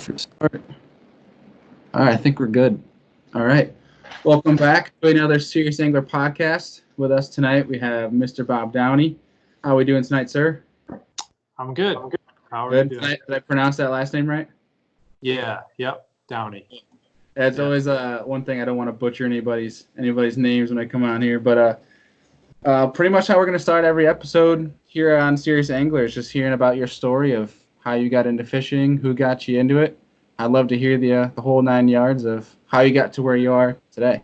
for start. All right, I think we're good. All right. Welcome back to another Serious Angler podcast. With us tonight, we have Mr. Bob Downey. How are we doing tonight, sir? I'm good. How are Good. you doing? Did I pronounce that last name right? Yeah. Yep. Downey. That's always one thing. I don't want to butcher anybody's names when I come on here. But pretty much how we're going to start every episode here on Serious Angler is just hearing about your story of how you got into fishing, who got you into it. I'd love to hear the whole 9 yards of how you got to where you are today.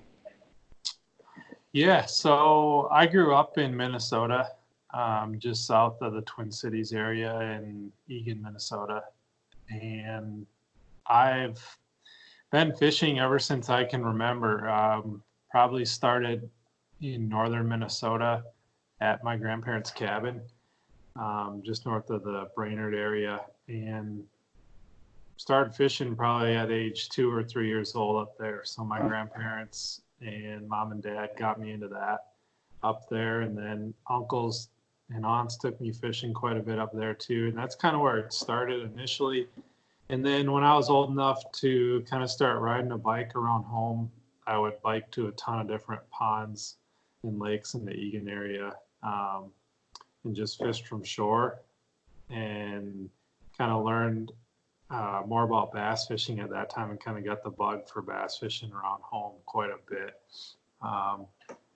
Yeah. So I grew up in Minnesota, just south of the Twin Cities area in Eagan, Minnesota. And I've been fishing ever since I can remember. Probably started in northern Minnesota at my grandparents' cabin, just north of the Brainerd area. And started fishing probably at age 2 or 3 years old up there. So my grandparents and mom and dad got me into that up there. And then uncles and aunts took me fishing quite a bit up there too. And that's kind of where it started initially. And then when I was old enough to kind of start riding a bike around home, I would bike to a ton of different ponds and lakes in the Eagan area, and just fished from shore and kind of learned more about bass fishing at that time and kind of got the bug for bass fishing around home quite a bit,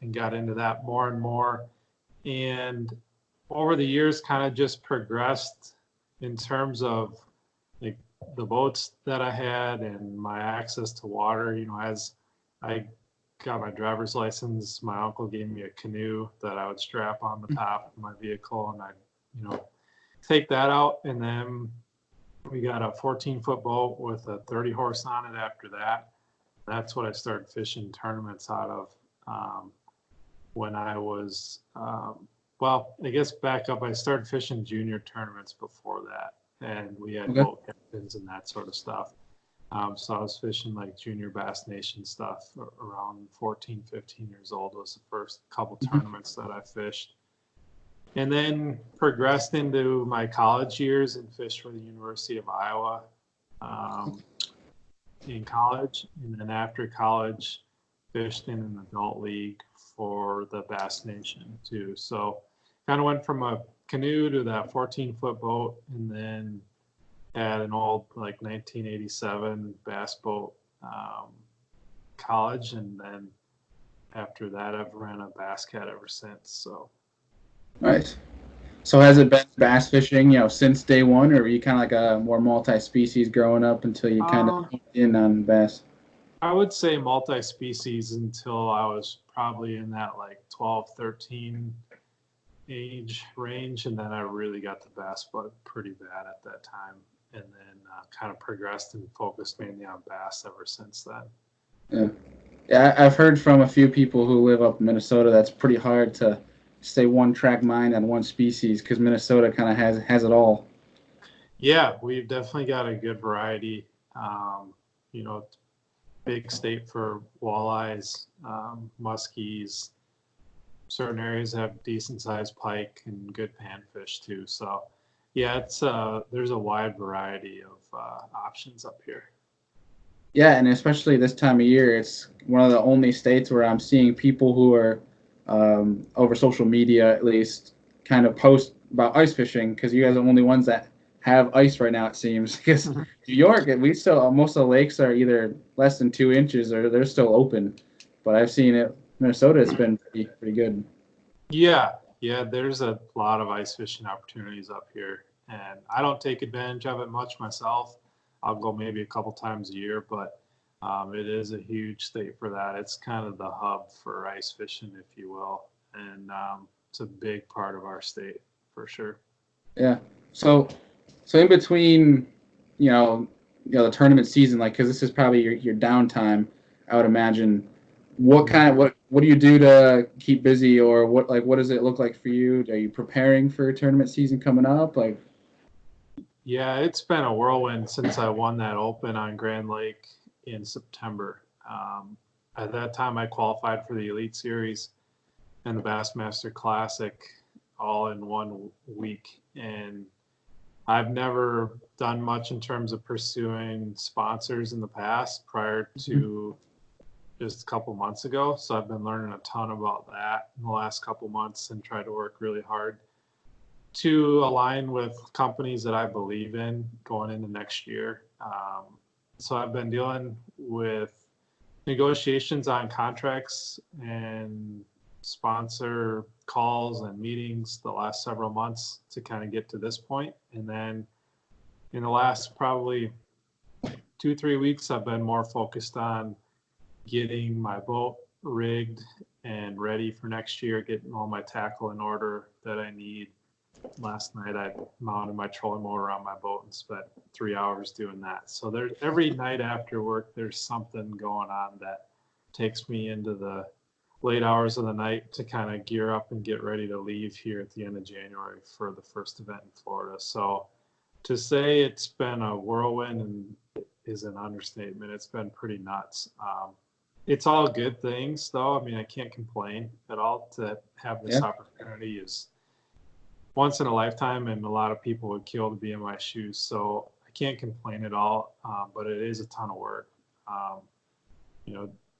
and got into that more and more. And over the years kind of just progressed in terms of like the boats that I had and my access to water. You know, as I got my driver's license, my uncle gave me a canoe that I would strap on the top of my vehicle, and I'd, take that out. And then we got a 14-foot boat with a 30 horse on it after that. That's what I started fishing tournaments out of, when I was, I guess back up, I started fishing junior tournaments before that. And we had boat captains and that sort of stuff. So I was fishing like junior Bass Nation stuff around 14, 15 years old was the first couple tournaments that I fished. And then progressed into my college years and fished for the University of Iowa in college. And then after college, fished in an adult league for the Bass Nation too. So kind of went from a canoe to that 14-foot boat, and then had an old like 1987 bass boat college. And then after that, I've ran a Bass Cat ever since. So. Nice. So has it been bass fishing, since day one, or were you kind of like a more multi-species growing up until you kind of in on bass? I would say multi-species until I was probably in that like 12, 13 age range, and then I really got the bass bug pretty bad at that time, and then kind of progressed and focused mainly on bass ever since then. Yeah, I've heard from a few people who live up in Minnesota that's pretty hard to stay one-track mind on one species because Minnesota kind of has it all. Yeah, we've definitely got a good variety. Big state for walleyes, muskies. Certain areas have decent-sized pike and good panfish too. So, yeah, it's there's a wide variety of options up here. Yeah, and especially this time of year, it's one of the only states where I'm seeing people who are over social media, at least, kind of post about ice fishing because you guys are the only ones that have ice right now, it seems. Because New York, most of the lakes are either less than 2 inches or they're still open. But I've seen it. Minnesota, it's been pretty good. Yeah, there's a lot of ice fishing opportunities up here, and I don't take advantage of it much myself. I'll go maybe a couple times a year, but it is a huge state for that. It's kind of the hub for ice fishing, if you will, and it's a big part of our state for sure. Yeah. So in between, the tournament season, like, because this is probably your downtime, I would imagine. What do you do to keep busy, or what does it look like for you? Are you preparing for tournament season coming up? Yeah, it's been a whirlwind since I won that Open on Grand Lake in September. At that time, I qualified for the Elite Series and the Bassmaster Classic all in 1 week. And I've never done much in terms of pursuing sponsors in the past prior to just a couple months ago. So I've been learning a ton about that in the last couple months and tried to work really hard to align with companies that I believe in going into next year. So I've been dealing with negotiations on contracts and sponsor calls and meetings the last several months to kind of get to this point. And then in the last probably 2-3 weeks, I've been more focused on getting my boat rigged and ready for next year, getting all my tackle in order that I need. Last night I mounted my trolling motor on my boat and spent 3 hours doing that. So there's every night after work, there's something going on that takes me into the late hours of the night to kind of gear up and get ready to leave here at the end of January for the first event in Florida. So to say it's been a whirlwind and is an understatement. It's been pretty nuts. It's all good things though. I mean, I can't complain at all. To have this opportunity is once in a lifetime, and a lot of people would kill to be in my shoes. So I can't complain at all, but it is a ton of work.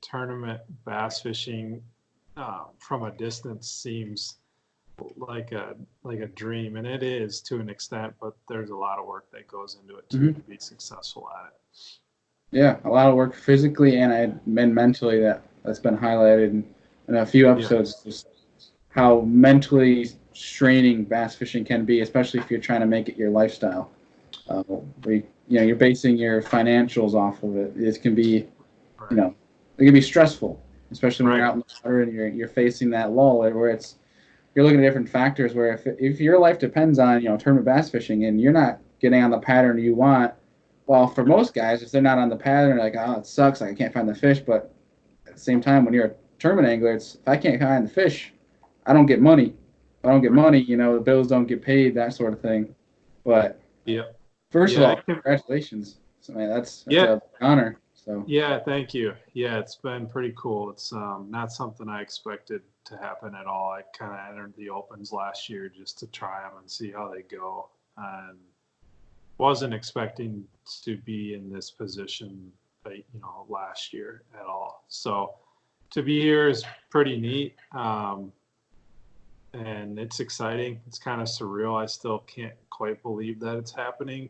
Tournament bass fishing from a distance seems like a dream, and it is to an extent, but there's a lot of work that goes into it too to be successful at it. Yeah, a lot of work physically and mentally that's been highlighted in a few episodes. Just how mentally straining bass fishing can be, especially if you're trying to make it your lifestyle. You're basing your financials off of it. It can be, it can be stressful, especially when you're out in the water and you're facing that lull where you're looking at different factors. Where if your life depends on tournament bass fishing and you're not getting on the pattern you want, well, for most guys, if they're not on the pattern, like, oh, it sucks, I can't find the fish. But at the same time, when you're a tournament angler, it's if I can't find the fish, I don't get money. If I don't get money, the bills don't get paid, that sort of thing. But first of all, congratulations. So, man, that's an honor. So yeah, thank you. Yeah, it's been pretty cool. It's not something I expected to happen at all. I kind of entered the Opens last year just to try them and see how they go, and wasn't expecting to be in this position, last year at all. So to be here is pretty neat. And it's exciting. It's kind of surreal. I still can't quite believe that it's happening,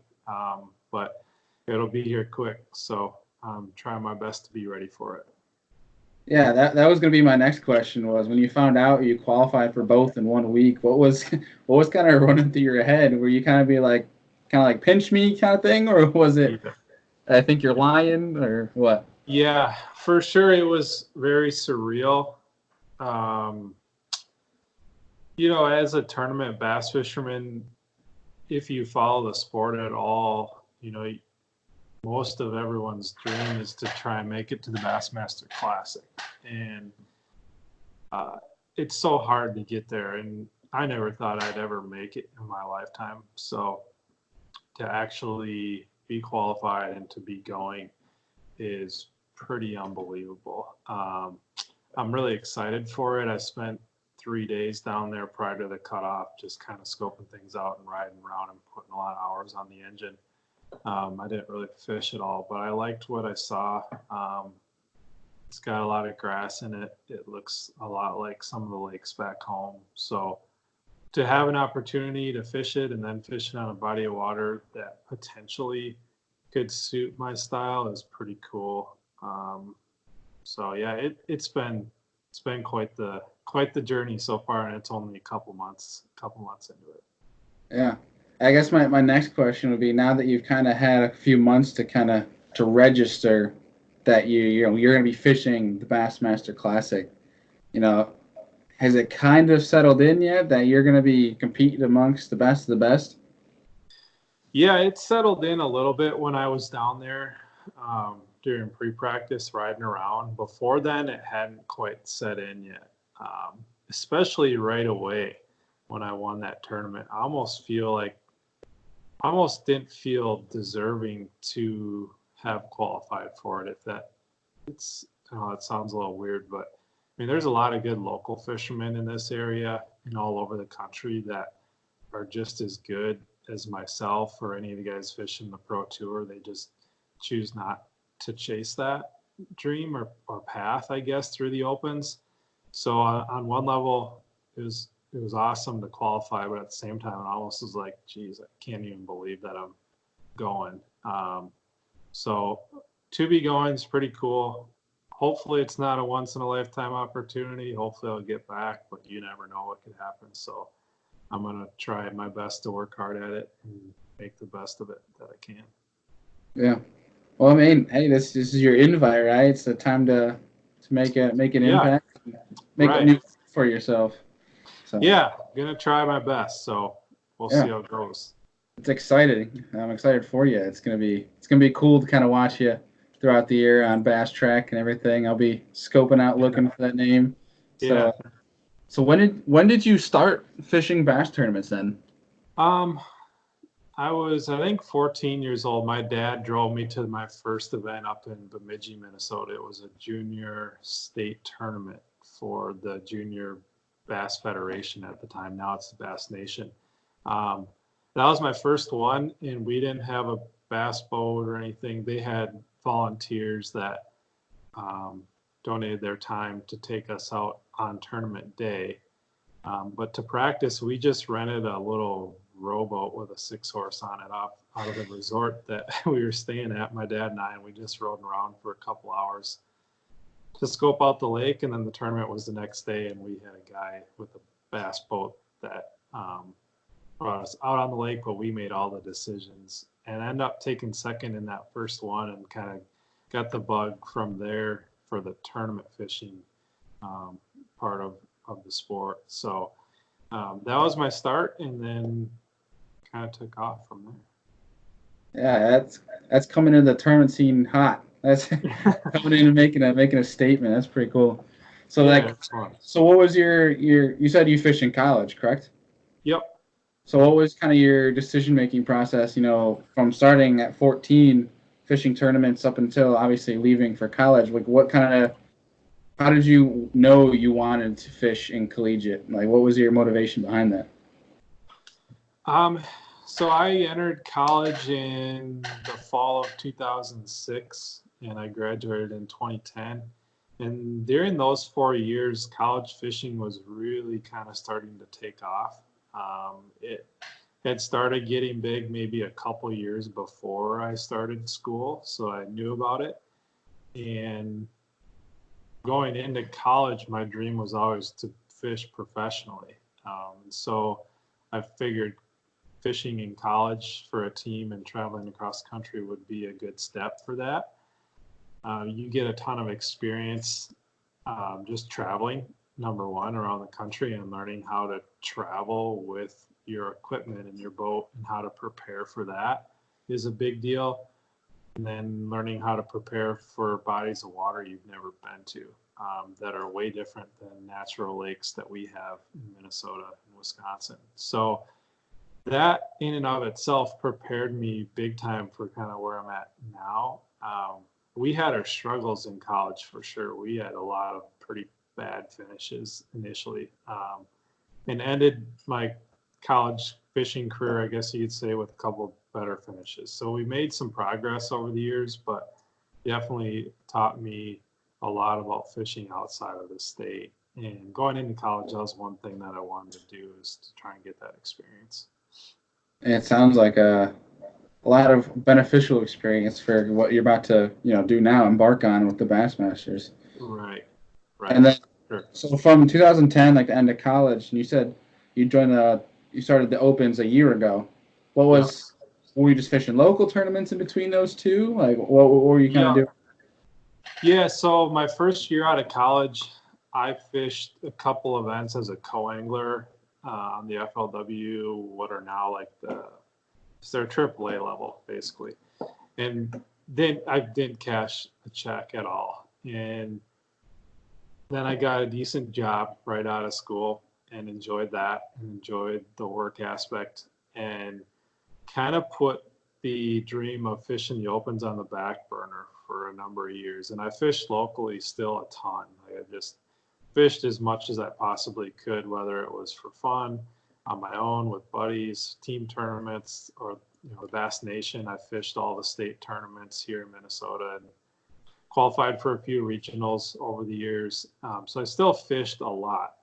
but it'll be here quick. So I'm trying my best to be ready for it. Yeah, that was going to be my next question. Was when you found out you qualified for both in 1 week, what was kind of running through your head? Were you kind of like pinch me kind of thing, or was it? I think you're lying, or what? Yeah, for sure, it was very surreal. As a tournament bass fisherman, if you follow the sport at all, most of everyone's dream is to try and make it to the Bassmaster Classic. And it's so hard to get there. And I never thought I'd ever make it in my lifetime. So to actually be qualified and to be going is pretty unbelievable. I'm really excited for it. I spent 3 days down there prior to the cutoff, just kind of scoping things out and riding around and putting a lot of hours on the engine. I didn't really fish at all, but I liked what I saw. It's got a lot of grass in it. It looks a lot like some of the lakes back home. So to have an opportunity to fish it and then fish it on a body of water that potentially could suit my style is pretty cool. So yeah, it's been quite the journey so far, and it's only a couple months into it. Yeah. I guess my next question would be, now that you've kind of had a few months to register that you're going to be fishing the Bassmaster Classic, has it kind of settled in yet that you're going to be competing amongst the best of the best? Yeah, it settled in a little bit when I was down there during pre-practice riding around. Before then, it hadn't quite set in yet, especially right away when I won that tournament. I almost didn't feel deserving to have qualified for it. It sounds a little weird, but I mean, there's a lot of good local fishermen in this area and all over the country that are just as good as myself or any of the guys fishing the Pro Tour. They just choose not to chase that dream or path, I guess, through the Opens. So on one level, it was awesome to qualify, but at the same time, it almost was like, geez, I can't even believe that I'm going. So to be going is pretty cool. Hopefully it's not a once in a lifetime opportunity. Hopefully I'll get back, but you never know what could happen. So I'm going to try my best to work hard at it and make the best of it that I can. Yeah. Well, I mean, hey, this is your invite, right? It's the time to make an impact, make a new for yourself. So yeah, I'm gonna try my best. So we'll see how it goes. It's exciting. I'm excited for you. It's gonna be cool to kind of watch you throughout the year on Bass Track and everything. I'll be scoping out, looking for that name. So, so when did you start fishing bass tournaments then? I was, I think, 14 years old. My dad drove me to my first event up in Bemidji, Minnesota. It was a junior state tournament for the Junior Bass Federation at the time. Now it's the Bass Nation. That was my first one, and we didn't have a bass boat or anything. They had volunteers that donated their time to take us out on tournament day. But to practice, we just rented a little rowboat with a 6-horse on it out of the resort that we were staying at, my dad and I, and we just rode around for a couple hours to scope out the lake. And then the tournament was the next day, and we had a guy with a bass boat that brought us out on the lake, but we made all the decisions and ended up taking second in that first one and kind of got the bug from there for the tournament fishing part of the sport. So that was my start, and then kind of took off from there. Yeah, that's coming into the tournament scene hot. That's coming in and making a statement. That's pretty cool. So so what was your you said you fished in college, correct? Yep. So what was kind of your decision-making process, from starting at 14 fishing tournaments up until obviously leaving for college? Like how did you know you wanted to fish in collegiate? Like what was your motivation behind that? So I entered college in the fall of 2006 and I graduated in 2010. And during those 4 years, college fishing was really kind of starting to take off. It had started getting big maybe a couple years before I started school, so I knew about it. And going into college, my dream was always to fish professionally. So I figured fishing in college for a team and traveling across the country would be a good step for that. You get a ton of experience just traveling, number one, around the country and learning how to travel with your equipment and your boat and how to prepare for that is a big deal. And then learning how to prepare for bodies of water you've never been to that are way different than natural lakes that we have in Minnesota and Wisconsin. So that in and of itself prepared me big time for kind of where I'm at now. We had our struggles in college for sure. We had a lot of pretty bad finishes initially, and ended my college fishing career, I guess you could say, with a couple better finishes. So we made some progress over the years, but definitely taught me a lot about fishing outside of the state. And going into college, that was one thing that I wanted to do, is to try and get that experience. And it sounds like a lot of beneficial experience for what you're about to, do now, embark on with the Bassmasters. Right. And then, so from 2010, like the end of college, and you said you started the Opens a year ago. Were you just fishing local tournaments in between those two? Like, what were you kind of doing? Yeah, so my first year out of college, I fished a couple events as a co-angler on the FLW, what are now like they're AAA level, basically. And then I didn't cash a check at all. And then I got a decent job right out of school and enjoyed that and enjoyed the work aspect and kind of put the dream of fishing the Opens on the back burner for a number of years. And I fished locally still a ton. I just fished as much as I possibly could, whether it was for fun, on my own with buddies, team tournaments, or the Bass Nation. I fished all the state tournaments here in Minnesota and qualified for a few regionals over the years. So I still fished a lot,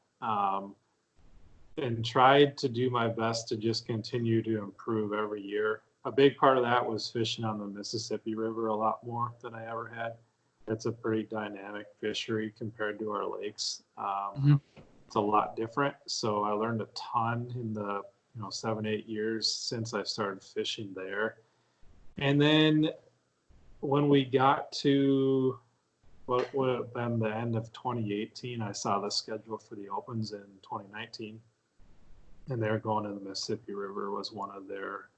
and tried to do my best to just continue to improve every year. A big part of that was fishing on the Mississippi River a lot more than I ever had. It's a pretty dynamic fishery compared to our lakes. It's a lot different. So I learned a ton in the 7-8 years since I started fishing there. And then when we got to what would have been the end of 2018, I saw the schedule for the Opens in 2019, and they were going to the Mississippi River was one of their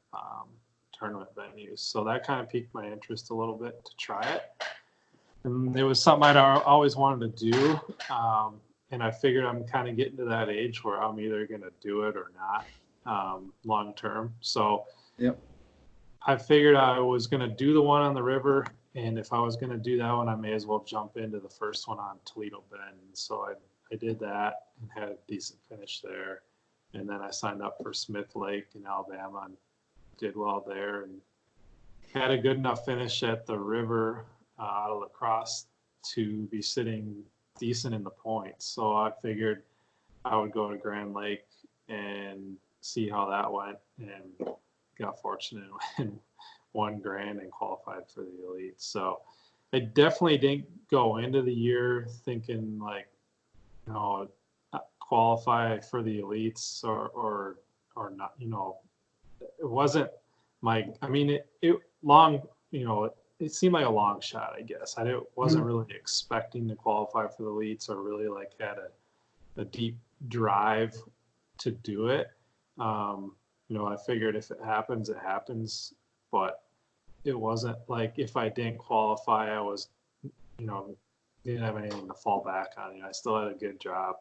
tournament venues. So that kind of piqued my interest a little bit to try it. And it was something I'd always wanted to do. And I figured I'm kind of getting to that age where I'm either going to do it or not long term. So yep. I figured I was going to do the one on the river. And if I was going to do that one, I may as well jump into the first one on Toledo Bend. So I did that and had a decent finish there. And then I signed up for Smith Lake in Alabama and did well there and had a good enough finish at the river out of La Crosse to be sitting decent in the points. So I figured I would go to Grand Lake and see how that went, and got fortunate and won Grand and qualified for the elite. So I definitely didn't go into the year thinking like, qualify for the elites or not, it wasn't it seemed like a long shot, I guess. I wasn't really expecting to qualify for the elites or really had a deep drive to do it. I figured if it happens, it happens, but it wasn't like if I didn't qualify, I was, didn't have anything to fall back on. I still had a good job.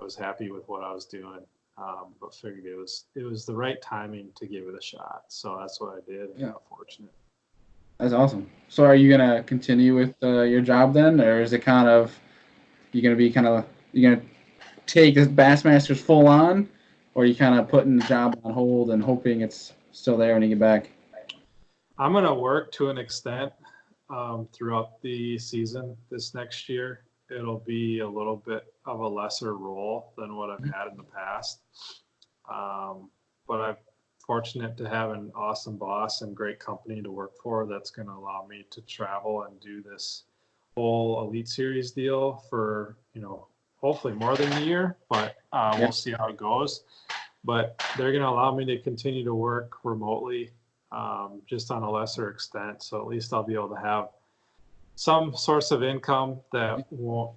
I was happy with what I was doing, but figured it was the right timing to give it a shot. So that's what I did, and got fortunate. That's awesome. So are you going to continue with your job then, or is it kind of, you're going to take this Bassmasters full on, or are you kind of putting the job on hold and hoping it's still there when you get back? I'm going to work to an extent throughout the season this next year. It'll be a little bit of a lesser role than what I've had in the past. But I'm fortunate to have an awesome boss and great company to work for that's going to allow me to travel and do this whole Elite Series deal for, hopefully more than a year, but we'll see how it goes. But they're going to allow me to continue to work remotely, just on a lesser extent. So at least I'll be able to have some source of income that won't,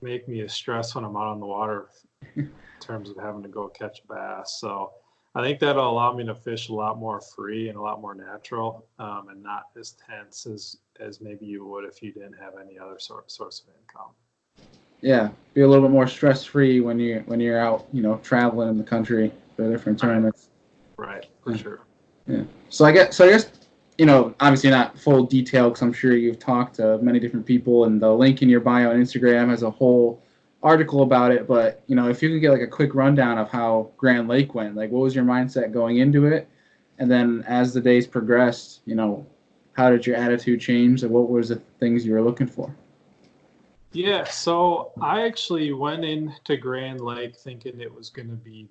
make me a stress when I'm out on the water in terms of having to go catch a bass. So I think that'll allow me to fish a lot more free and a lot more natural, and not as tense as maybe you would if you didn't have any other source of income. Yeah, be a little bit more stress-free when you're out, traveling in the country for different tournaments. Right, for sure. Yeah. So I guess obviously not full detail because I'm sure you've talked to many different people, and the link in your bio on Instagram has a whole article about it. But if you could get a quick rundown of how Grand Lake went, what was your mindset going into it, and then as the days progressed, how did your attitude change, and what was the things you were looking for? Yeah, so I actually went into Grand Lake thinking it was going to be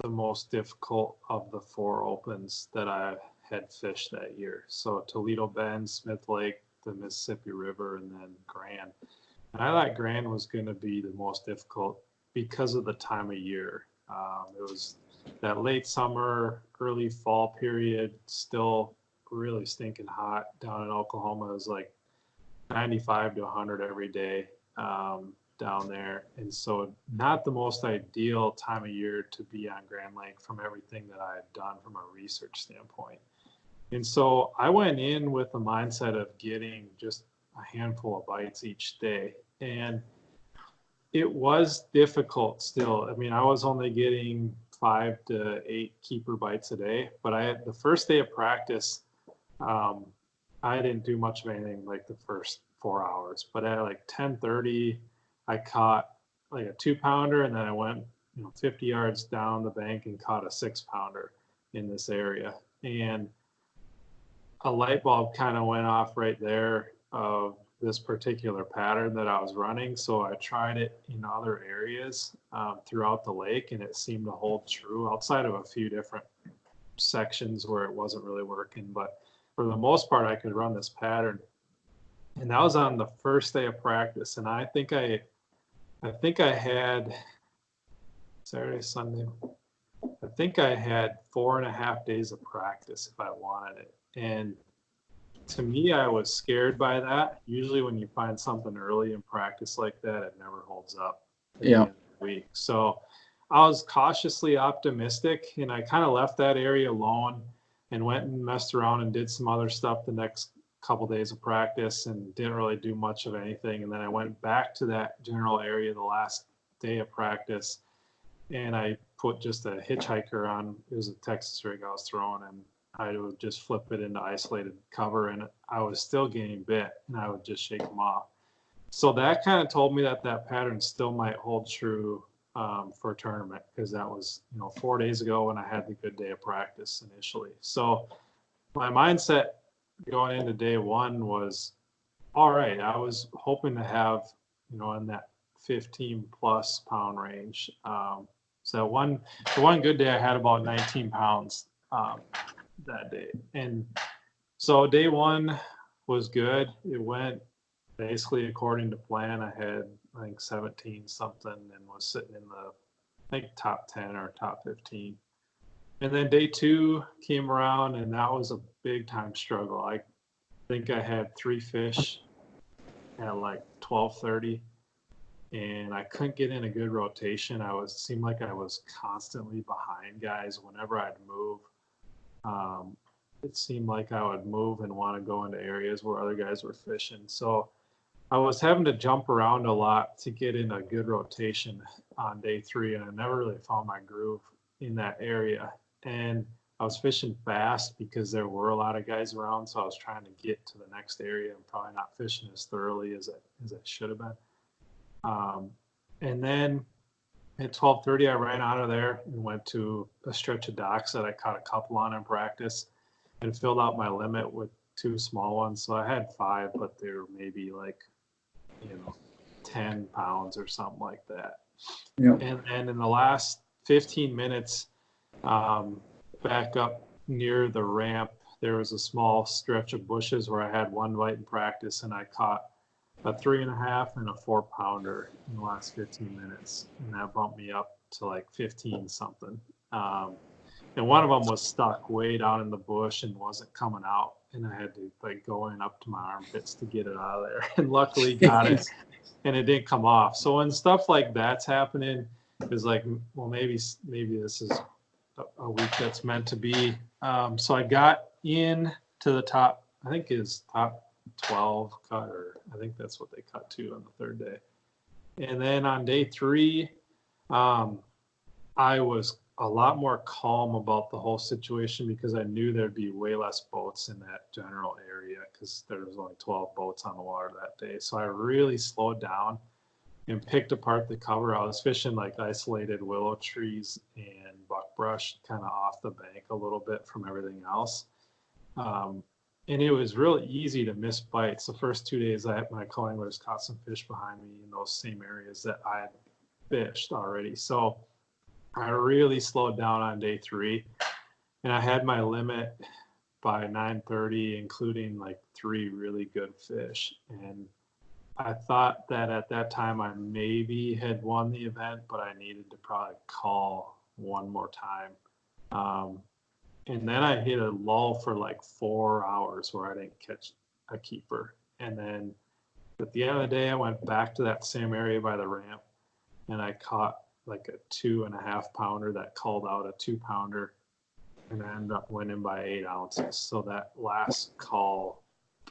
the most difficult of the 4 opens that I had fished that year. So Toledo Bend, Smith Lake, the Mississippi River, and then Grand. And I thought Grand was going to be the most difficult because of the time of year. It was that late summer, early fall period, still really stinking hot down in Oklahoma. It was 95 to 100 every day down there. And so not the most ideal time of year to be on Grand Lake from everything that I had done from a research standpoint. And so I went in with the mindset of getting just a handful of bites each day. And it was difficult still. I mean, I was only getting 5 to 8 keeper bites a day, but the first day of practice, I didn't do much of anything the first 4 hours, but at 10:30, I caught a 2-pounder, and then I went, 50 yards down the bank and caught a 6-pounder in this area. And a light bulb kind of went off right there of this particular pattern that I was running. So I tried it in other areas throughout the lake, and it seemed to hold true outside of a few different sections where it wasn't really working. But for the most part, I could run this pattern. And that was on the first day of practice. And I think I had Saturday, Sunday. I think I had 4.5 days of practice if I wanted it. And to me, I was scared by that. Usually when you find something early in practice like that, it never holds up at the end of the week. So I was cautiously optimistic, and I kind of left that area alone and went and messed around and did some other stuff the next couple days of practice and didn't really do much of anything. And then I went back to that general area the last day of practice, and I put just a hitchhiker on. It was a Texas rig I was throwing, and I would just flip it into isolated cover, and I was still getting bit, and I would just shake them off. So that kind of told me that pattern still might hold true for a tournament, because that was 4 days ago when I had the good day of practice initially. So my mindset going into day one was, all right, I was hoping to have in that 15 plus pound range. So the one good day I had about 19 pounds that day. And so day one was good. It went basically according to plan. I had, I think, 17 something and was sitting in the, I think, top 10 or top 15. And then day two came around, and that was a big time struggle. I think I had 3 fish at like 12:30, and I couldn't get in a good rotation. Seemed like I was constantly behind guys whenever I'd move. It seemed like I would move and want to go into areas where other guys were fishing. So I was having to jump around a lot to get in a good rotation on day 3, and I never really found my groove in that area. And I was fishing fast because there were a lot of guys around, so I was trying to get to the next area and probably not fishing as thoroughly as I should have been. And then at 12:30, I ran out of there and went to a stretch of docks that I caught a couple on in practice and filled out my limit with 2 small ones. So I had 5, but they were maybe like 10 pounds or something like that. Yep. And then in the last 15 minutes, back up near the ramp, there was a small stretch of bushes where I had 1 bite in practice, and I caught a 3.5 and a 4-pounder in the last 15 minutes. And that bumped me up to like 15 something. And one of them was stuck way down in the bush and wasn't coming out. And I had to like go in up to my armpits to get it out of there. And luckily got it, and it didn't come off. So when stuff like that's happening, it's like, well, maybe this is a week that's meant to be. So I got in to the top, I think is top 12 cut, or I think that's what they cut to on the 3rd day. And then on day 3, I was a lot more calm about the whole situation because I knew there'd be way less boats in that general area because there was only 12 boats on the water that day. So I really slowed down and picked apart the cover. I was fishing like isolated willow trees and buckbrush kind of off the bank a little bit from everything else. And it was really easy to miss bites. The first 2 days, my co-anglers caught some fish behind me in those same areas that I had fished already. So I really slowed down on day 3, and I had my limit by 9:30, including like 3 really good fish. And I thought that at that time I maybe had won the event, but I needed to probably call one more time. And then I hit a lull for like 4 hours where I didn't catch a keeper. And then at the end of the day, I went back to that same area by the ramp, and I caught like a 2.5-pounder that called out a 2-pounder, and I ended up winning by 8 ounces. So that last call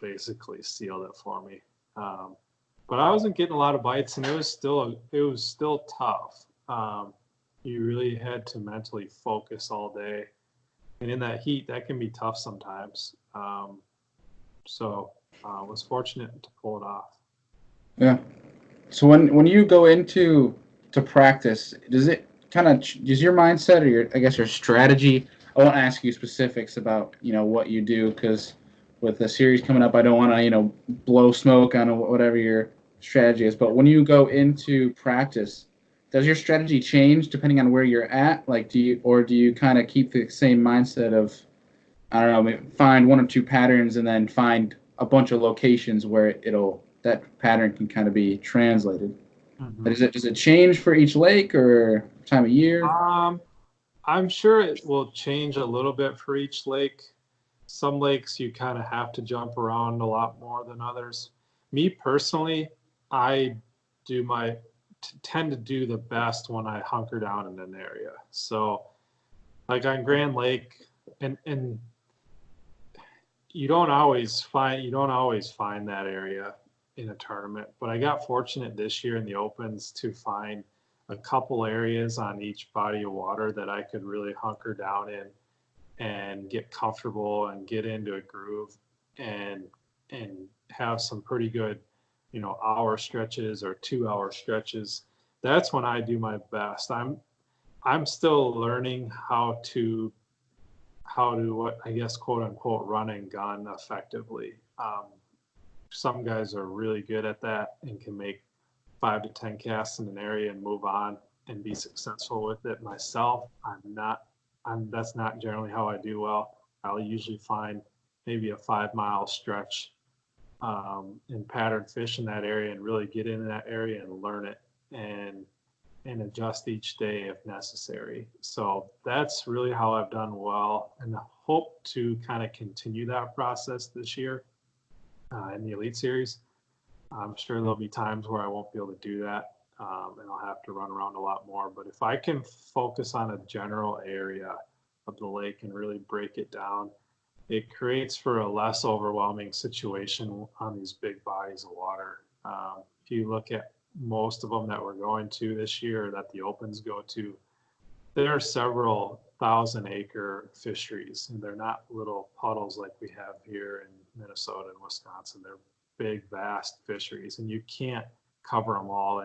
basically sealed it for me. But I wasn't getting a lot of bites, and it was still tough. You really had to mentally focus all day, and in that heat, that can be tough sometimes. So I was fortunate to pull it off. Yeah. So when you go into practice, kind of is your mindset or your strategy? I won't ask you specifics about what you do because with the series coming up, I don't want to blow smoke on whatever your strategy is. But when you go into practice, does your strategy change depending on where you're at? Like, do you kind of keep the same mindset of, I don't know, maybe find one or two patterns and then find a bunch of locations where that pattern can kind of be translated? Mhm. But does it change for each lake or time of year? I'm sure it will change a little bit for each lake. Some lakes you kind of have to jump around a lot more than others. Me personally, I do tend to do the best when I hunker down in an area. So like on Grand Lake, and you don't always find that area in a tournament, but I got fortunate this year in the opens to find a couple areas on each body of water that I could really hunker down in and get comfortable and get into a groove and and have some pretty good, hour stretches or 2 hour stretches. That's when I do my best. I'm still learning how to what I guess quote unquote run and gun effectively. Some guys are really good at that and can make 5 to 10 casts in an area and move on and be successful with it. Myself, I'm not. That's not generally how I do well. I'll usually find maybe a 5 mile stretch and pattern fish in that area and really get into that area and learn it and adjust each day if necessary. So that's really how I've done well, and I hope to kind of continue that process this year in the Elite Series. I'm sure there'll be times where I won't be able to do that, and I'll have to run around a lot more. But if I can focus on a general area of the lake and really break it down, it creates for a less overwhelming situation on these big bodies of water. If you look at most of them that we're going to this year, that the Opens go to, there are several 1,000-acre fisheries, and they're not little puddles like we have here in Minnesota and Wisconsin. They're big, vast fisheries, and you can't cover them all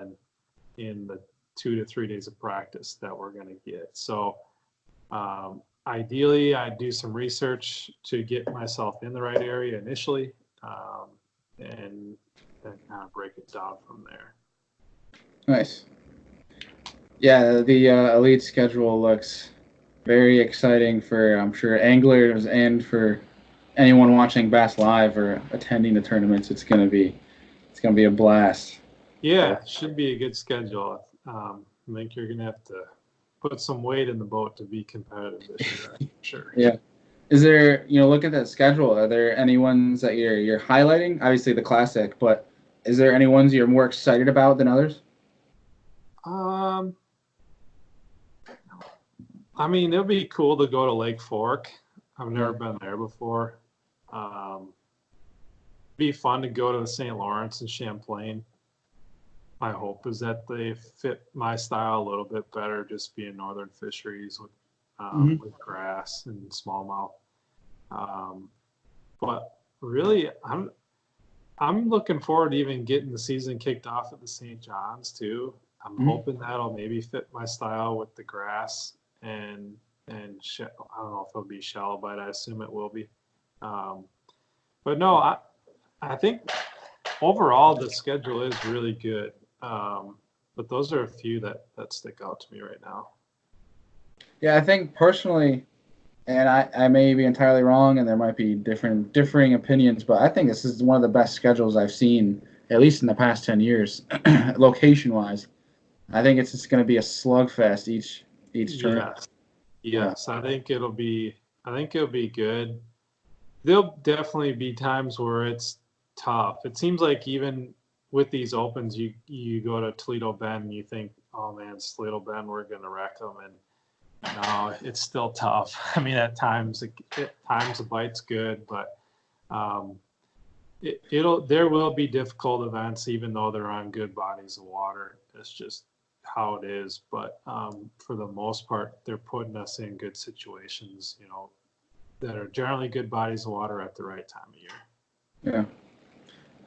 in the 2 to 3 days of practice that we're going to get. So ideally, I do some research to get myself in the right area initially, and then kind of break it down from there. Nice. Yeah, the elite schedule looks very exciting for, I'm sure, anglers and for anyone watching Bass Live or attending the tournaments. It's gonna be a blast. Yeah, should be a good schedule. I think you're gonna have to put some weight in the boat to be competitive this year, that's for sure. Yeah. Is there, look at that schedule. Are there any ones that you're highlighting? Obviously the classic, but is there any ones you're more excited about than others? I mean, it'll be cool to go to Lake Fork. I've never been there before. Be fun to go to the St. Lawrence and Champlain. My hope is that they fit my style a little bit better, just being northern fisheries with grass and smallmouth. But really, I'm looking forward to even getting the season kicked off at the St. John's too. I'm hoping that'll maybe fit my style with the grass and I don't know if it'll be shell, but I assume it will be. But no, I think overall the schedule is really good. But those are a few that stick out to me right now. Yeah, I think personally, and I may be entirely wrong, and there might be differing opinions, but I think this is one of the best schedules I've seen, at least in the past 10 years, location-wise. I think it's just going to be a slugfest each tournament. Yes, I think it'll be good. There'll definitely be times where it's tough. It seems like even with these opens, you go to Toledo Bend and you think, oh man, it's Toledo Bend, we're gonna wreck them, and no, it's still tough. I mean, at times the bite's good, but there will be difficult events, even though they're on good bodies of water. It's just how it is. But for the most part, they're putting us in good situations, that are generally good bodies of water at the right time of year. Yeah.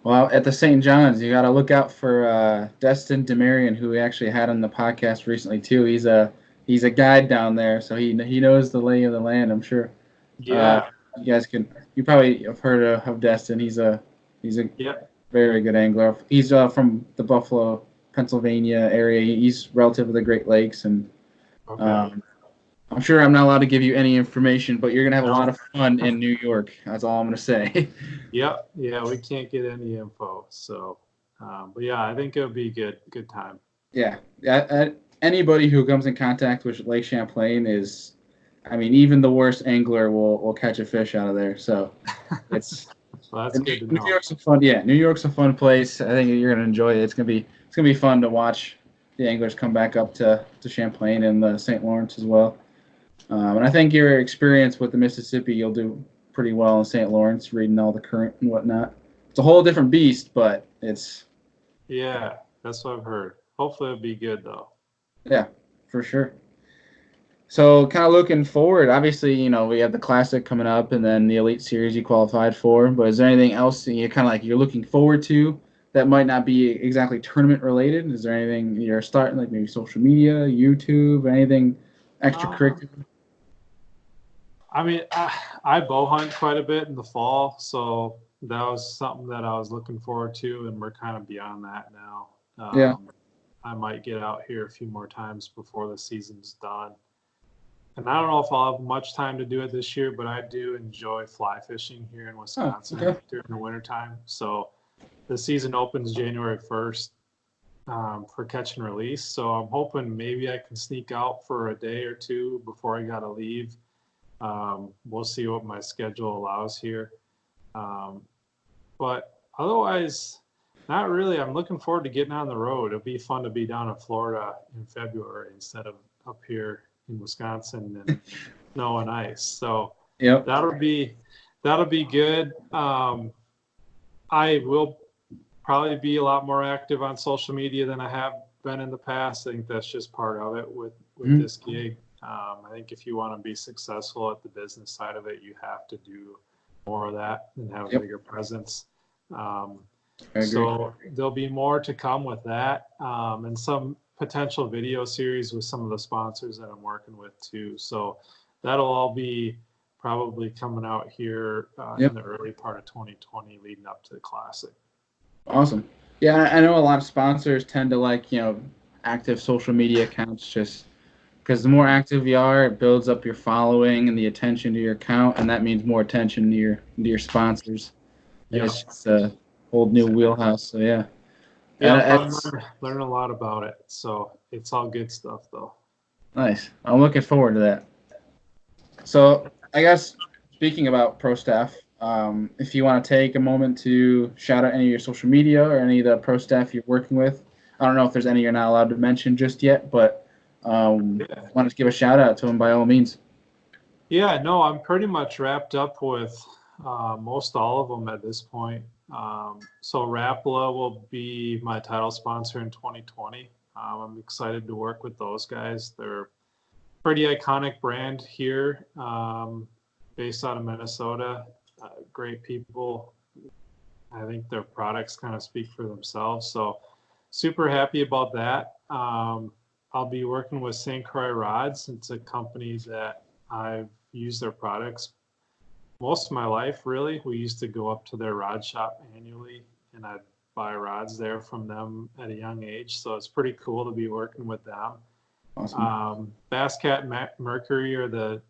Well, at the St. John's, you got to look out for Destin Demarion, who we actually had on the podcast recently too. He's a he's a guide down there, so he knows the lay of the land. I'm sure. Uh, Yeah. you guys can. You probably have heard of Destin. He's a Yep. very good angler. He's from the Buffalo, Pennsylvania area. He's relative to the Great Lakes, and Okay. um, I'm sure I'm not allowed to give you any information, but you're gonna have a lot No. of fun in New York. That's all I'm gonna say. Yep. Yeah, we can't get any info. So, but yeah, I think it'll be good time. Yeah, anybody who comes in contact with Lake Champlain is, I mean, even the worst angler will catch a fish out of there. So it's So that's good to New know. York's a fun, yeah, New York's a fun place. I think you're gonna enjoy it. It's gonna be fun to watch the anglers come back up to Champlain and the St. Lawrence as well. And I think your experience with the Mississippi, you'll do pretty well in St. Lawrence, reading all the current and whatnot. It's a whole different beast, but it's Yeah, that's what I've heard. Hopefully it'll be good though. yeah, for sure. So, kind of looking forward, obviously, we have the Classic coming up, and then the Elite Series you qualified for. But is there anything else that you kind of like you're looking forward to that might not be exactly tournament related? Is there anything you're starting, like maybe social media, YouTube, anything Um, extracurricular? I mean, I bow hunt quite a bit in the fall, so that was something that I was looking forward to, and we're kind of beyond that now. Yeah. I might get out here a few more times before the season's done. And I don't know if I'll have much time to do it this year, but I do enjoy fly fishing here in Oh, Wisconsin okay. during the wintertime. So the season opens January 1st for catch and release. So I'm hoping maybe I can sneak out for a day or two before I got to leave. We'll see what my schedule allows here. Um, but otherwise, not really. I'm looking forward to getting on the road. It'll be fun to be down in Florida in February instead of up here in Wisconsin and snow and ice. So Yep. that'll be good. I will probably be a lot more active on social media than I have been in the past. I think that's just part of it with Mhm. this gig. I think if you want to be successful at the business side of it, you have to do more of that and have a Yep. bigger presence. Um, I agree. so there'll be more to come with that, and some potential video series with some of the sponsors that I'm working with too. So that'll all be probably coming out here in Yep. the early part of 2020, leading up to the Classic. Awesome. Yeah, I know a lot of sponsors tend to like, active social media accounts just because the more active you are, it builds up your following and the attention to your account, and that means more attention to your sponsors. And Yep. it's just a whole new wheelhouse. So yeah, and Yep. I'm it's learning a lot about it. So it's all good stuff though. nice. I'm looking forward to that. So I guess speaking about pro staff, if you want to take a moment to shout out any of your social media or any of the pro staff you're working with, I don't know if there's any you're not allowed to mention just yet, but Yeah. want to give a shout out to them by all means. Yeah, no, I'm pretty much wrapped up with most all of them at this point. So Rapala will be my title sponsor in 2020. I'm excited to work with those guys. They're pretty iconic brand here, based out of Minnesota. Great people. I think their products kind of speak for themselves. So super happy about that. I'll be working with St. Croix Rods. It's a company that I've used their products most of my life, really. We used to go up to their rod shop annually, and I'd buy rods there from them at a young age. So it's pretty cool to be working with them. Awesome. Bass Cat Mercury are the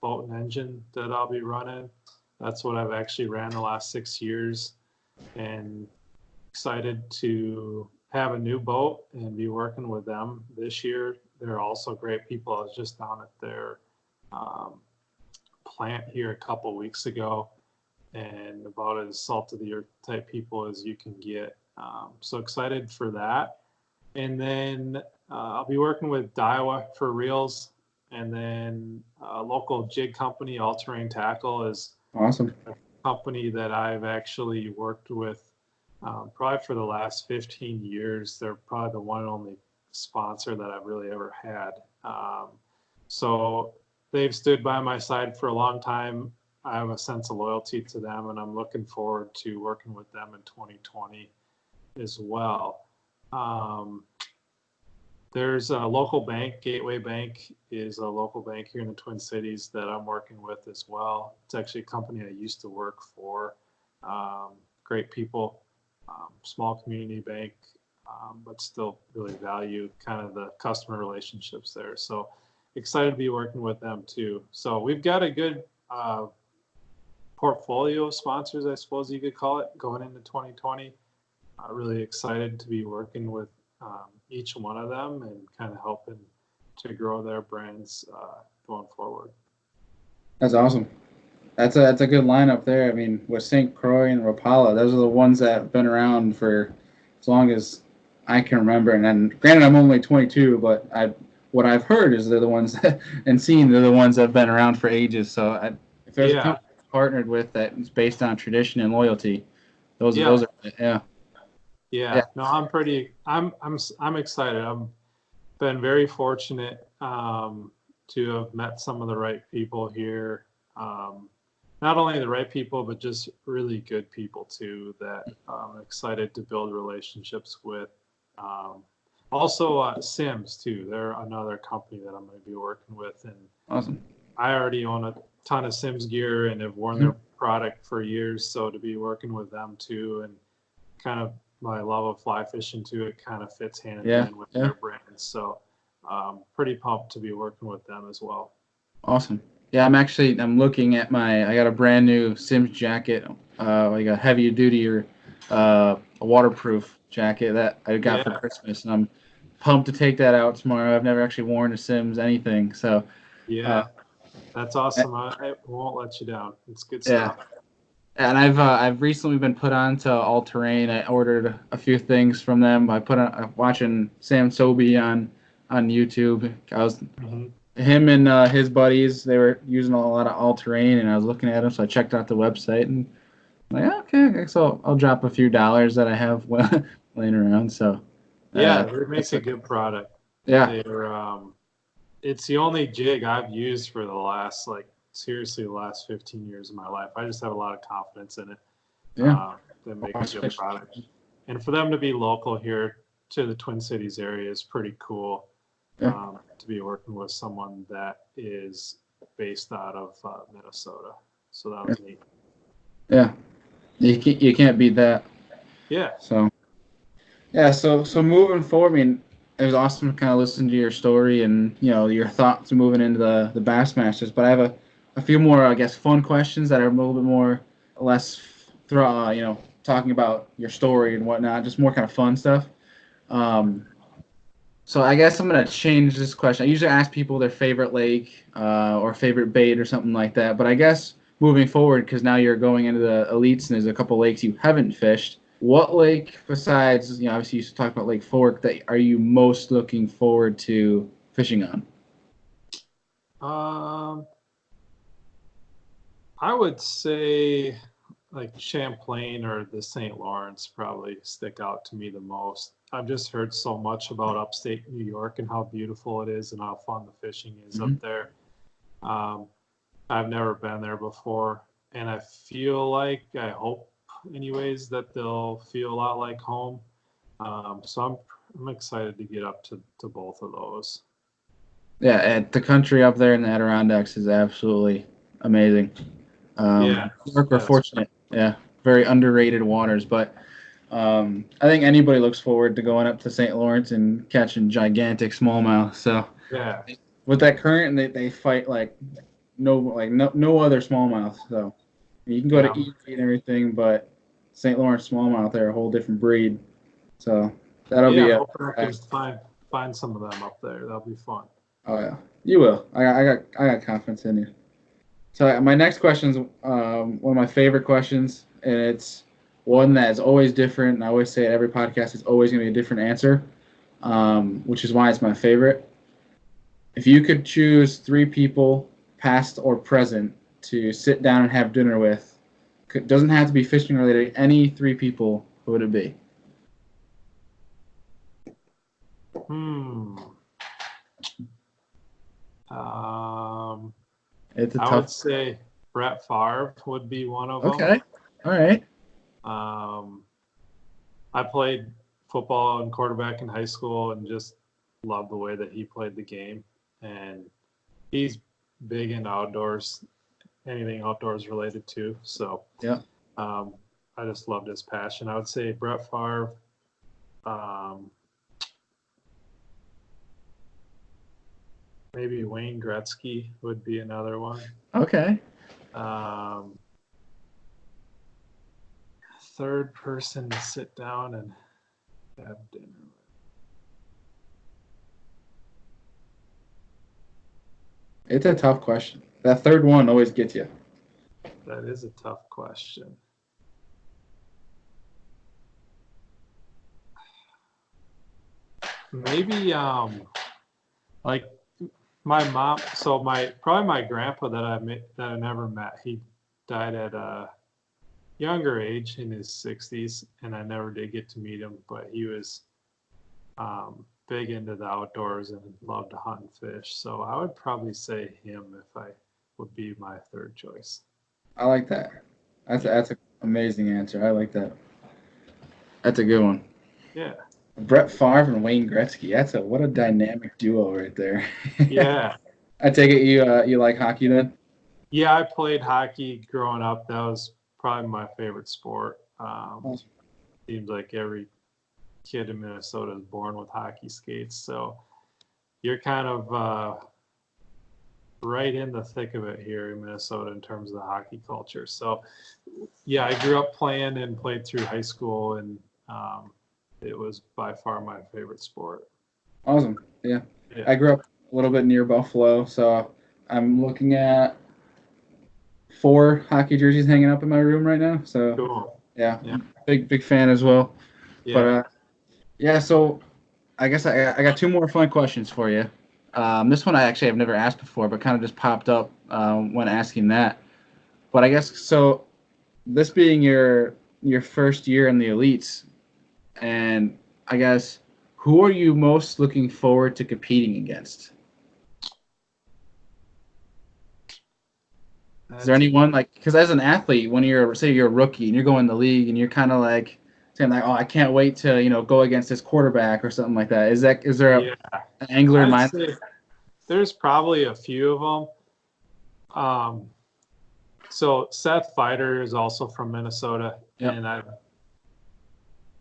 boat and engine that I'll be running. That's what I've actually ran the last 6 years, and excited to have a new boat and be working with them this year. They're also great people. I was just down at their um, plant here a couple weeks ago, and about as salt of the earth type people as you can get. So excited for that. And then I'll be working with Daiwa for reels, and then a local jig company, All Terrain Tackle, is Awesome. a company that I've actually worked with probably for the last 15 years. They're probably the one and only sponsor that I've really ever had. So they've stood by my side for a long time. I have a sense of loyalty to them, and I'm looking forward to working with them in 2020 as well. There's a local bank, Gateway Bank is a local bank here in the Twin Cities that I'm working with as well. It's actually a company I used to work for. Great people, small community bank, but still really value kind of the customer relationships there. So excited to be working with them too. So we've got a good portfolio of sponsors, I suppose you could call it, going into 2020. Really excited to be working with each one of them and kind of helping to grow their brands going forward. That's awesome. That's a good lineup there. I mean, with St. Croix and Rapala, those are the ones that have been around for as long as I can remember. And then, granted, I'm only 22, but what I've heard is they're the ones that, and seen they're the ones that have been around for ages. So if there's a company partnered with that is based on tradition and loyalty, those are Yeah. No, I'm excited. I've been very fortunate to have met some of the right people here. Not only the right people, but just really good people too that I'm excited to build relationships with. Also, Sims too. They're another company that I'm going to be working with, and awesome. I already own a ton of Sims gear and have worn their product for years. So to be working with them too, and kind of my love of fly fishing too, it kind of fits hand in hand with their brands. So pretty pumped to be working with them as well. Awesome. Yeah, I'm looking at I got a brand new Sims jacket, like a heavy duty or a waterproof jacket that I got for Christmas, and I'm pumped to take that out tomorrow. I've never actually worn a Sims anything, so that's awesome. I won't let you down. It's good stuff. And I've recently been put on to All Terrain. I ordered a few things from them. I put on watching Sam Sobey on YouTube. I was him and his buddies. They were using a lot of All Terrain, and I was looking at them. So I checked out the website and I'm like, okay, so I'll drop a few dollars that I have laying around. So it makes a good product. Yeah, it's the only jig I've used for the last seriously the last 15 years of my life. I just have a lot of confidence in it. That make a good product. And for them to be local here to the Twin Cities area is pretty cool. To be working with someone that is based out of Minnesota. So that was neat. Yeah. You can't beat that. Yeah. So moving forward, I mean, it was awesome to kind of listen to your story and, your thoughts moving into the Bassmasters. But I have a few more, I guess, fun questions that are a little bit more, less, talking about your story and whatnot, just more kind of fun stuff. So I guess I'm going to change this question. I usually ask people their favorite lake or favorite bait or something like that. But I guess moving forward, because now you're going into the elites and there's a couple lakes you haven't fished, what lake besides, obviously you talked about Lake Fork, that are you most looking forward to fishing on? I would say like Champlain or the St. Lawrence probably stick out to me the most. I've just heard so much about upstate New York and how beautiful it is and how fun the fishing is up there. I've never been there before, and I hope anyways that they'll feel a lot like home. So I'm excited to get up to both of those. Yeah, and the country up there in the Adirondacks is absolutely amazing. We're fortunate. Yeah, very underrated waters, but I think anybody looks forward to going up to St. Lawrence and catching gigantic smallmouth. So with that current, they fight like no other smallmouth. So you can go to eat and everything, but St. Lawrence smallmouth, they're a whole different breed. So that'll be I can find some of them up there. That'll be fun. Oh yeah, you will. I got confidence in you. So my next question is one of my favorite questions, and it's one that is always different. And I always say at every podcast, it's always going to be a different answer, which is why it's my favorite. If you could choose 3 people, past or present, to sit down and have dinner with, doesn't have to be fishing related, any 3 people, who would it be? It's I would say Brett Favre would be one of them. Okay. All right. I played football and quarterback in high school and just loved the way that he played the game, and he's big into outdoors, anything outdoors related to. So Yeah. I just loved his passion. I would say Brett Favre. Maybe Wayne Gretzky would be another one. Okay. Third person to sit down and have dinner with. It's a tough question. That third one always gets you. That is a tough question. Maybe like my mom. So probably my grandpa that I never met. He died at a younger age in his 60s, and I never did get to meet him. But he was big into the outdoors and loved to hunt and fish. So I would probably say him if I would be my third choice. I like that. That's an amazing answer. I like that. That's a good one. Yeah. Brett Favre and Wayne Gretzky. What a dynamic duo right there. Yeah. I take it you like hockey then? Yeah, I played hockey growing up. That was probably my favorite sport. Seems like every kid in Minnesota is born with hockey skates. So you're kind of right in the thick of it here in Minnesota in terms of the hockey culture. So, yeah, I grew up playing and played through high school, and it was by far my favorite sport. Awesome. Yeah. I grew up a little bit near Buffalo, so I'm looking at 4 hockey jerseys hanging up in my room right now. So, cool. Yeah. Big fan as well. Yeah. But, so I guess I got 2 more fun questions for you. This one I actually have never asked before, but kind of just popped up when asking that. But I guess so. This being your first year in the elites, and I guess who are you most looking forward to competing against? Is there anyone because as an athlete, when you're a rookie and you're going in the league and you're kind of like saying like, oh, I can't wait to go against this quarterback or something like that. Is there an angler in mind? There's probably a few of them. So Seth Fighter is also from Minnesota, and I've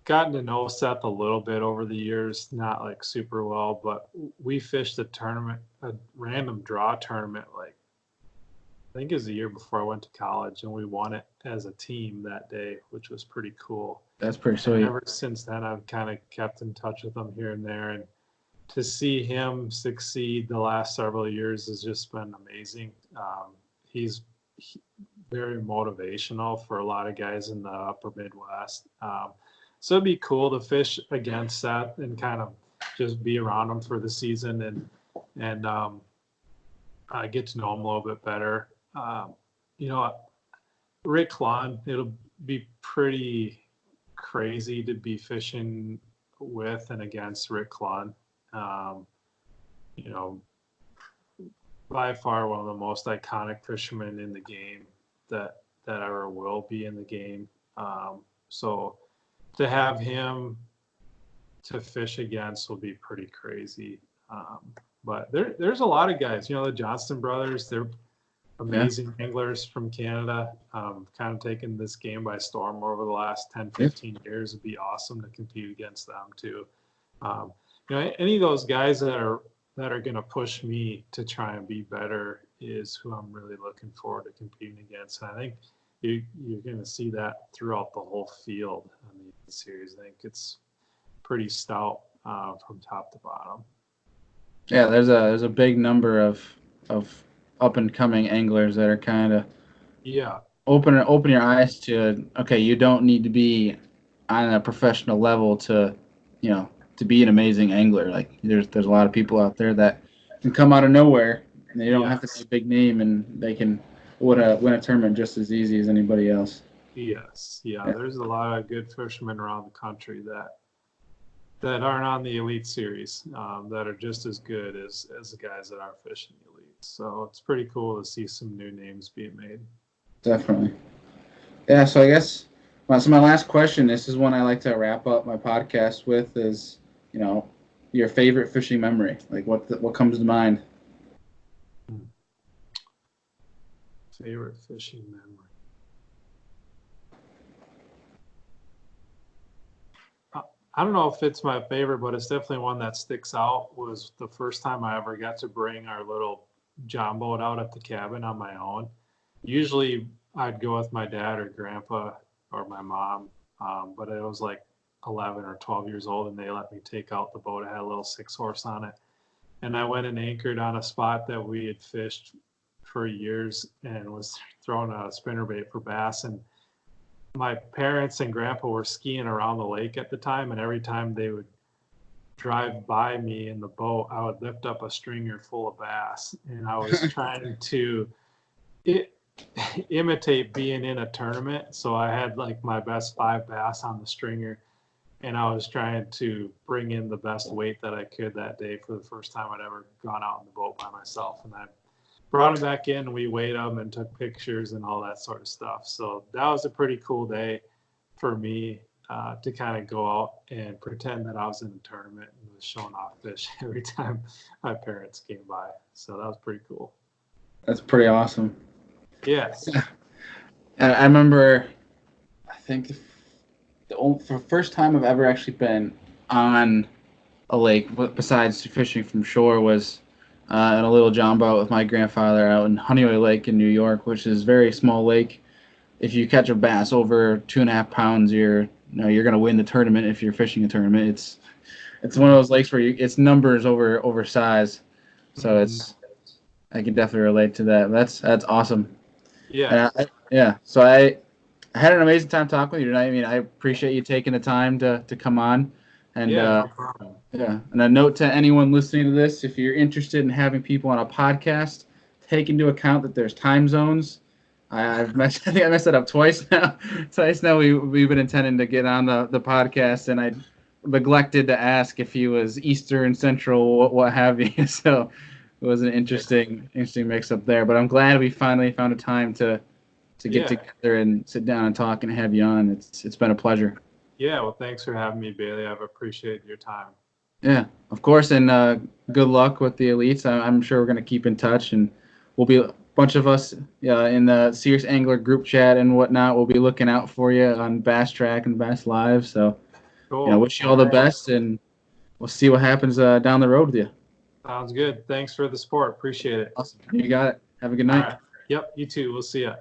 gotten to know Seth a little bit over the years, not like super well, but we fished a random draw tournament, like I think it was the year before I went to college, and we won it as a team that day, which was pretty cool. That's pretty sweet. And ever since then, I've kind of kept in touch with him here and there, and to see him succeed the last several years has just been amazing. He's very motivational for a lot of guys in the upper Midwest. So it'd be cool to fish against Seth and kind of just be around him for the season and get to know him a little bit better. Rick Klon, it'll be pretty crazy to be fishing with and against Rick Klon. By far one of the most iconic fishermen in the game that ever will be in the game. So to have him to fish against will be pretty crazy. But there's a lot of guys, the Johnston brothers, they're amazing anglers from Canada, kind of taken this game by storm over the last 10, 15 years. It'd be awesome to compete against them too. Any of those guys that are going to push me to try and be better is who I'm really looking forward to competing against. And I think you're going to see that throughout the whole field on the series. I think it's pretty stout from top to bottom. Yeah, there's a big number of up and coming anglers that are kind of open your eyes to, okay, you don't need to be on a professional level to be an amazing angler. Like there's a lot of people out there that can come out of nowhere and they don't have to be a big name and they can win a tournament just as easy as anybody else. Yes. Yeah. There's a lot of good fishermen around the country that aren't on the elite series that are just as good as the guys that are fishing the elite. So it's pretty cool to see some new names being made. Definitely. Yeah. So I guess my last question, this is one I like to wrap up my podcast with, is, your favorite fishing memory? Like what comes to mind? Favorite fishing memory. I don't know if it's my favorite, but it's definitely one that sticks out. Was the first time I ever got to bring our little John boat out at the cabin on my own. Usually I'd go with my dad or grandpa or my mom, but I was like 11 or 12 years old, and they let me take out the boat. It had a little 6-horse on it, and I went and anchored on a spot that we had fished for years and was throwing a spinnerbait for bass. And my parents and grandpa were skiing around the lake at the time, and every time they would drive by me in the boat, I would lift up a stringer full of bass, and I was trying to imitate being in a tournament. So I had like my best 5 bass on the stringer, and I was trying to bring in the best weight that I could that day for the first time I'd ever gone out in the boat by myself. And I brought them back in, we weighed them and took pictures and all that sort of stuff. So that was a pretty cool day for me to kind of go out and pretend that I was in a tournament and was showing off fish every time my parents came by. So that was pretty cool. That's pretty awesome. Yes. I remember, I think the first time I've ever actually been on a lake, besides fishing from shore, was in a little John boat with my grandfather out in Honeyway Lake in New York, which is a very small lake. If you catch a bass over 2.5 pounds, you're gonna win the tournament if you're fishing a tournament. It's one of those lakes where it's numbers over size, so I can definitely relate to that. That's awesome. Yeah. Yeah. So I had an amazing time talking with you tonight. I mean, I appreciate you taking the time to come on. And no problem. Yeah, and a note to anyone listening to this: if you're interested in having people on a podcast, take into account that there's time zones. I think I messed it up twice now. We've been intending to get on the podcast, and I neglected to ask if he was Eastern, Central, what have you. So it was an interesting mix up there. But I'm glad we finally found a time to get together and sit down and talk and have you on. It's been a pleasure. Yeah, well, thanks for having me, Bailey. I've appreciated your time. Yeah, of course, and good luck with the elites. I'm sure we're going to keep in touch, and we'll be a bunch of us in the Serious Angler group chat and whatnot. We'll be looking out for you on Bass Track and Bass Live. So, cool. Wish you all the best, and we'll see what happens down the road with you. Sounds good. Thanks for the support. Appreciate it. Awesome. You got it. Have a good night. All right. Yep, you too. We'll see ya.